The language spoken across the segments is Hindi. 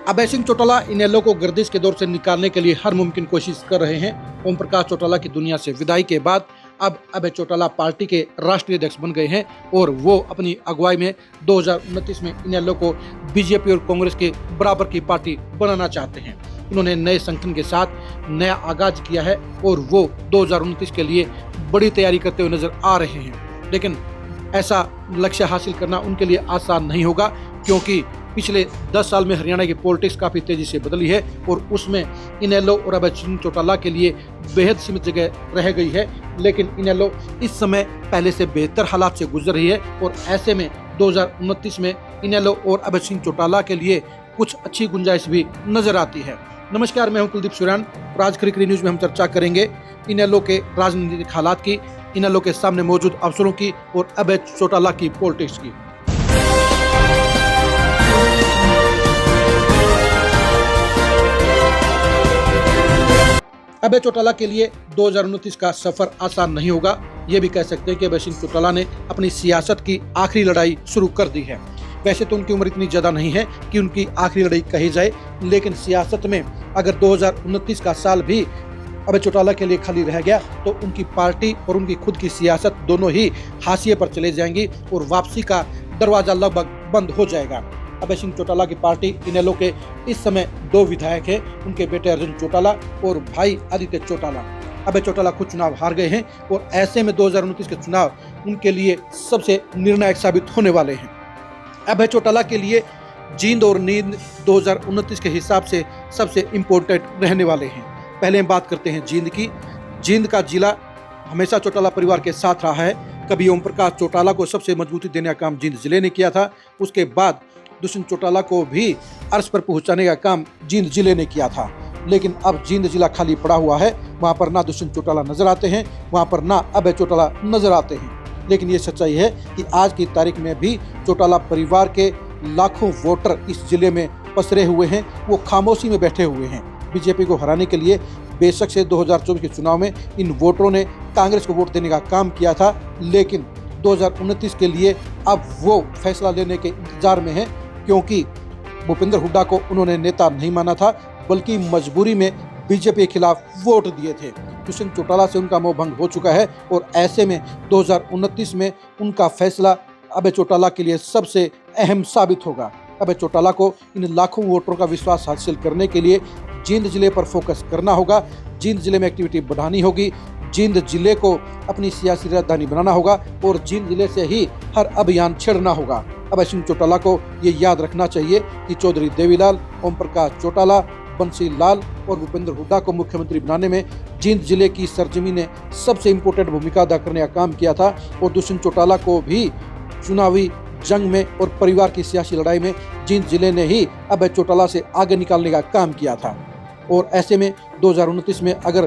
अभय सिंह चौटाला इनेलो को गर्दिश के दौर से निकालने के लिए हर मुमकिन कोशिश कर रहे हैं। ओम प्रकाश चौटाला की दुनिया से विदाई के बाद अब अभय चौटाला पार्टी के राष्ट्रीय अध्यक्ष बन गए हैं और वो अपनी अगुवाई में 2029 में इनेलो को बीजेपी और कांग्रेस के बराबर की पार्टी बनाना चाहते हैं। उन्होंने नए संगठन के साथ नया आगाज किया है और वो 2029 के लिए बड़ी तैयारी करते हुए नजर आ रहे हैं। लेकिन ऐसा लक्ष्य हासिल करना उनके लिए आसान नहीं होगा, क्योंकि पिछले 10 साल में हरियाणा की पॉलिटिक्स काफी तेजी से बदली है और उसमें इनेलो और अभय सिंह चौटाला के लिए बेहद सीमित जगह रह गई है। लेकिन इनेलो इस समय पहले से बेहतर हालात से गुजर रही है और ऐसे में 2029 में इनेलो और अभय सिंह चौटाला के लिए कुछ अच्छी गुंजाइश भी नजर आती है। नमस्कार, मैं हूं कुलदीप सुरान और आज खरीखरी न्यूज में हम चर्चा करेंगे इनेलो के राजनीतिक हालात की, इनेलो के सामने मौजूद अवसरों की और अभय चौटाला की पॉलिटिक्स की। अभय चौटाला के लिए 2029 का सफर आसान नहीं होगा। ये भी कह सकते हैं कि अभय सिंह चौटाला ने अपनी सियासत की आखिरी लड़ाई शुरू कर दी है। वैसे तो उनकी उम्र इतनी ज्यादा नहीं है कि उनकी आखिरी लड़ाई कही जाए, लेकिन सियासत में अगर 2029 का साल भी अभय चौटाला के लिए खाली रह गया तो उनकी पार्टी और उनकी खुद की सियासत दोनों ही हाशिए पर चले जाएंगी और वापसी का दरवाजा लगभग बंद हो जाएगा। अभय सिंह चौटाला की पार्टी इनेलो के इस समय 2 विधायक हैं, उनके बेटे अर्जुन चौटाला और भाई आदित्य चौटाला। अभय चौटाला खुद चुनाव हार गए हैं और ऐसे में 2029 के चुनाव उनके लिए सबसे निर्णायक साबित होने वाले हैं। अभय चौटाला के लिए जींद और नींद 2029 के हिसाब से सबसे इम्पोर्टेंट रहने वाले हैं। पहले हम बात करते हैं जींद की। जींद का जिला हमेशा चौटाला परिवार के साथ रहा है। कभी ओम प्रकाश चौटाला को सबसे मजबूती देने का काम जींद जिले ने किया था, उसके बाद दुष्यंत चौटाला को भी अर्श पर पहुंचाने का काम जींद जिले ने किया था। लेकिन अब जींद जिला खाली पड़ा हुआ है, वहां पर ना दुष्यंत चौटाला नजर आते हैं, वहां पर ना अभय चौटाला नजर आते हैं। लेकिन ये सच्चाई है कि आज की तारीख में भी चौटाला परिवार के लाखों वोटर इस जिले में पसरे हुए हैं, वो खामोशी में बैठे हुए हैं। बीजेपी को हराने के लिए बेशक से 2024 के चुनाव में इन वोटरों ने कांग्रेस को वोट देने का काम किया था, लेकिन 2029 के लिए अब वो फैसला लेने के इंतजार में है, क्योंकि भूपेंद्र हुड्डा को उन्होंने नेता नहीं माना था, बल्कि मजबूरी में बीजेपी के खिलाफ वोट दिए थे। दुष्यंत चौटाला से उनका मोह भंग हो चुका है और ऐसे में 2029 में उनका फैसला अभय चौटाला के लिए सबसे अहम साबित होगा। अभय चौटाला को इन लाखों वोटरों का विश्वास हासिल करने के लिए जींद जिले पर फोकस करना होगा, जींद जिले में एक्टिविटी बढ़ानी होगी, जींद जिले को अपनी सियासी राजधानी बनाना होगा और जींद जिले से ही हर अभियान छेड़ना होगा। अभय सिंह चौटाला को ये याद रखना चाहिए कि चौधरी देवीलाल, ओम प्रकाश चौटाला, बंसी लाल और भूपेंद्र हुड्डा को मुख्यमंत्री बनाने में जींद जिले की सरजमी ने सबसे इम्पोर्टेंट भूमिका अदा करने का काम किया था और दुष्यंत चौटाला को भी चुनावी जंग में और परिवार की सियासी लड़ाई में जींद जिले ने ही अभय चौटाला से आगे निकालने का काम किया था। और ऐसे में 2029 में अगर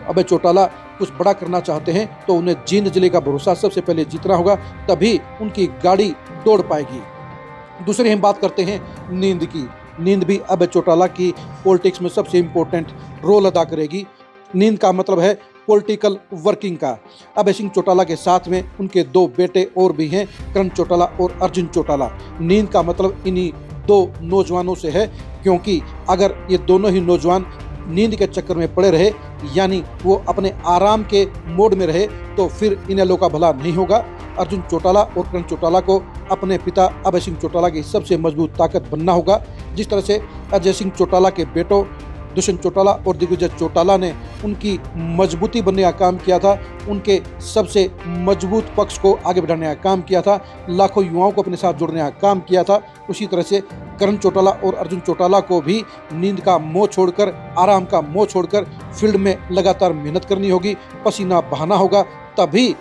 अभय चौटाला कुछ बड़ा करना चाहते हैं तो उन्हें जींद जिले का भरोसा सबसे पहले जीतना होगा, तभी उनकी गाड़ी दौड़ पाएगी। दूसरी हम बात करते हैं नींद की। नींद भी अभय चौटाला की पॉलिटिक्स में सबसे इम्पोर्टेंट रोल अदा करेगी। नींद का मतलब है पॉलिटिकल वर्किंग का। अभय सिंह चौटाला के साथ में उनके 2 बेटे और भी हैं, करण चौटाला और अर्जुन चौटाला। नींद का मतलब इन्हीं 2 नौजवानों से है, क्योंकि अगर ये दोनों ही नौजवान नींद के चक्कर में पड़े रहे, यानी वो अपने आराम के मोड में रहे, तो फिर इनेलो का भला नहीं होगा। अर्जुन चौटाला और करण चौटाला को अपने पिता अभय सिंह चौटाला की सबसे मजबूत ताकत बनना होगा। जिस तरह से अजय सिंह चौटाला के बेटों दुष्यंत चौटाला और दिग्विजय चौटाला ने उनकी मजबूती बनने का काम किया था, उनके सबसे मजबूत पक्ष को आगे बढ़ाने का काम किया था, लाखों युवाओं को अपने साथ जोड़ने का काम किया था, उसी तरह से करण चौटाला और अर्जुन चौटाला को भी नींद का मोह छोड़कर, आराम का मोह छोड़कर फील्ड में लगातार मेहनत करनी होगी, पसीना बहाना होगा, तभी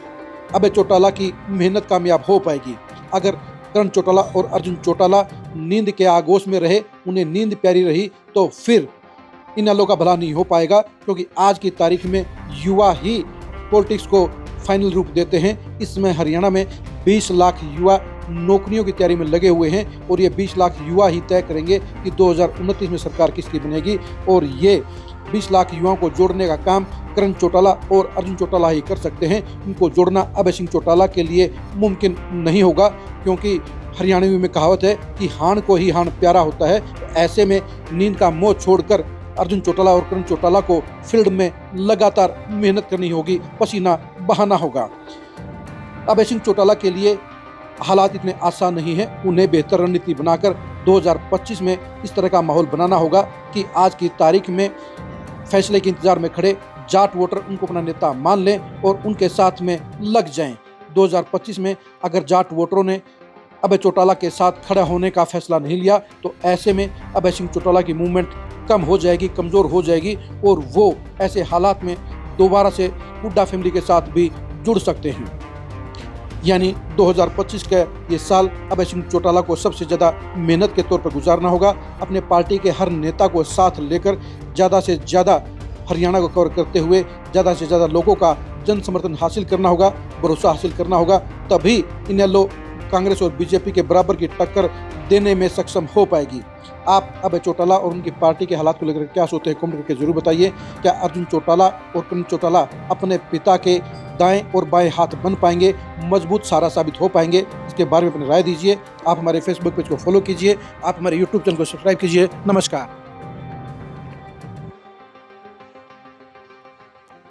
अभय चौटाला की मेहनत कामयाब हो पाएगी। अगर करण चौटाला और अर्जुन चौटाला नींद के आगोश में रहे, उन्हें नींद प्यारी रही, तो फिर इनेलो का भला नहीं हो पाएगा, क्योंकि आज की तारीख में युवा ही पॉलिटिक्स को फाइनल रूप देते हैं। इसमें हरियाणा में 20 लाख युवा नौकरियों की तैयारी में लगे हुए हैं और ये 20 लाख युवा ही तय करेंगे कि 2029 में सरकार किसकी बनेगी। और ये 20 लाख युवाओं को जोड़ने का काम करण चौटाला और अर्जुन चौटाला ही कर सकते हैं। इनको जोड़ना अभय सिंह चौटाला के लिए मुमकिन नहीं होगा, क्योंकि हरियाणवी में कहावत है कि हाण को ही हाण प्यारा होता है। ऐसे में नींद का मोह छोड़कर अर्जुन चौटाला और करण चौटाला को फील्ड में लगातार मेहनत करनी होगी, पसीना बहाना होगा। अभय सिंह चौटाला के लिए हालात इतने आसान नहीं है। उन्हें बेहतर रणनीति बनाकर 2025 में इस तरह का माहौल बनाना होगा कि आज की तारीख में फैसले के इंतजार में खड़े जाट वोटर उनको अपना नेता मान लें और उनके साथ में लग जाएं। 2025 में अगर जाट वोटरों ने अभय चौटाला के साथ खड़ा होने का फैसला नहीं लिया तो ऐसे में अभय सिंह चौटाला की मूवमेंट कम हो जाएगी, कमज़ोर हो जाएगी और वो ऐसे हालात में दोबारा से हुड्डा फैमिली के साथ भी जुड़ सकते हैं। यानी 2025 का ये साल अभय सिंह चौटाला को सबसे ज़्यादा मेहनत के तौर पर गुजारना होगा। अपने पार्टी के हर नेता को साथ लेकर ज़्यादा से ज़्यादा हरियाणा को कवर करते हुए ज़्यादा से ज़्यादा लोगों का जन समर्थन हासिल करना होगा, भरोसा हासिल करना होगा। तभी इनेलो कांग्रेस और बीजेपी के बराबर की टक्कर देने में सक्षम हो पाएगी। आप अभय चौटाला और उनकी पार्टी के हालात को लेकर क्या सोचते हैं, कमेंट करके जरूर बताइए। क्या अर्जुन चौटाला और करण चौटाला अपने पिता के दाएं और बाएं हाथ बन पाएंगे, मजबूत सहारा साबित हो पाएंगे? इसके बारे में अपनी राय दीजिए। आप हमारे फेसबुक पेज को फॉलो कीजिए, आप हमारे यूट्यूब चैनल को सब्सक्राइब कीजिए। नमस्कार।